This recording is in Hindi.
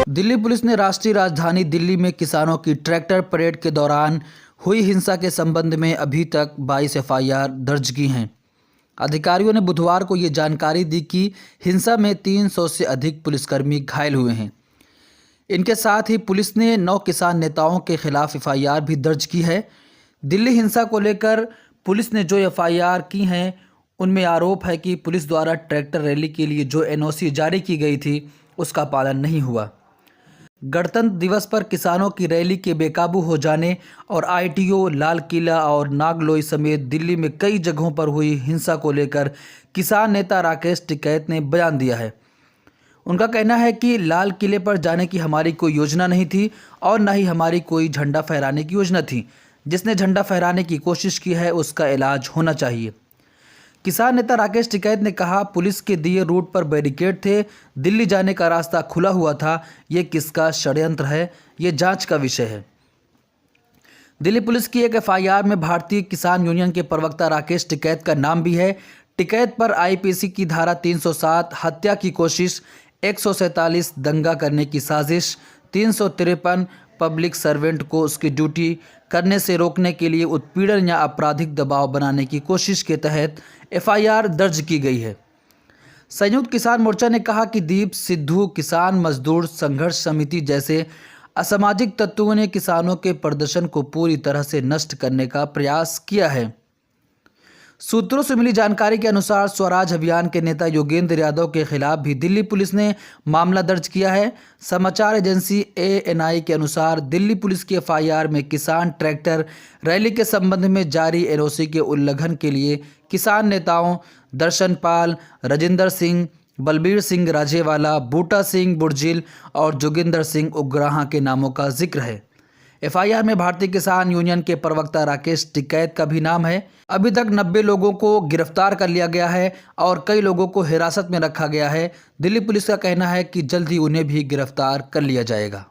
दिल्ली पुलिस ने राष्ट्रीय राजधानी दिल्ली में किसानों की ट्रैक्टर परेड के दौरान हुई हिंसा के संबंध में अभी तक 22 एफआईआर दर्ज की हैं। अधिकारियों ने बुधवार को ये जानकारी दी कि हिंसा में 300 से अधिक पुलिसकर्मी घायल हुए हैं। इनके साथ ही पुलिस ने 9 किसान नेताओं के खिलाफ एफआईआर भी दर्ज की है। दिल्ली हिंसा को लेकर पुलिस ने जो एफआईआर की हैं उनमें आरोप है कि पुलिस द्वारा ट्रैक्टर रैली के लिए जो एनओसी जारी की गई थी उसका पालन नहीं हुआ। गणतंत्र दिवस पर किसानों की रैली के बेकाबू हो जाने और आईटीओ, लाल किला और नागलोई समेत दिल्ली में कई जगहों पर हुई हिंसा को लेकर किसान नेता राकेश टिकैत ने बयान दिया है। उनका कहना है कि लाल किले पर जाने की हमारी कोई योजना नहीं थी और न ही हमारी कोई झंडा फहराने की योजना थी। जिसने झंडा फहराने की कोशिश की है उसका इलाज होना चाहिए। किसान नेता राकेश टिकैत ने कहा, पुलिस के दिए रूट पर बैरिकेड थे, दिल्ली जाने का रास्ता खुला हुआ था। ये किसका षड्यंत्र है, ये जांच का विषय है। दिल्ली पुलिस की एक एफआईआर में भारतीय किसान यूनियन के प्रवक्ता राकेश टिकैत का नाम भी है। टिकैत पर आईपीसी की धारा 307 हत्या की कोशिश, 147 दंगा करने की साजिश, 353 पब्लिक सर्वेंट को उसकी ड्यूटी करने से रोकने के लिए उत्पीड़न या आपराधिक दबाव बनाने की कोशिश के तहत एफआईआर दर्ज की गई है। संयुक्त किसान मोर्चा ने कहा कि दीप सिद्धू किसान मजदूर संघर्ष समिति जैसे असामाजिक तत्वों ने किसानों के प्रदर्शन को पूरी तरह से नष्ट करने का प्रयास किया है। सूत्रों से मिली जानकारी के अनुसार स्वराज अभियान के नेता योगेंद्र यादव के खिलाफ भी दिल्ली पुलिस ने मामला दर्ज किया है। समाचार एजेंसी एएनआई के अनुसार दिल्ली पुलिस की एफआईआर में किसान ट्रैक्टर रैली के संबंध में जारी एनओसी के उल्लंघन के लिए किसान नेताओं दर्शनपाल, राजिंदर सिंह, बलबीर सिंह राजेवाला, बूटा सिंह बुर्जिल और जोगिंदर सिंह उग्राहा के नामों का जिक्र है। एफआईआर में भारतीय किसान यूनियन के प्रवक्ता राकेश टिकैत का भी नाम है। अभी तक 90 लोगों को गिरफ्तार कर लिया गया है और कई लोगों को हिरासत में रखा गया है। दिल्ली पुलिस का कहना है कि जल्द ही उन्हें भी गिरफ्तार कर लिया जाएगा।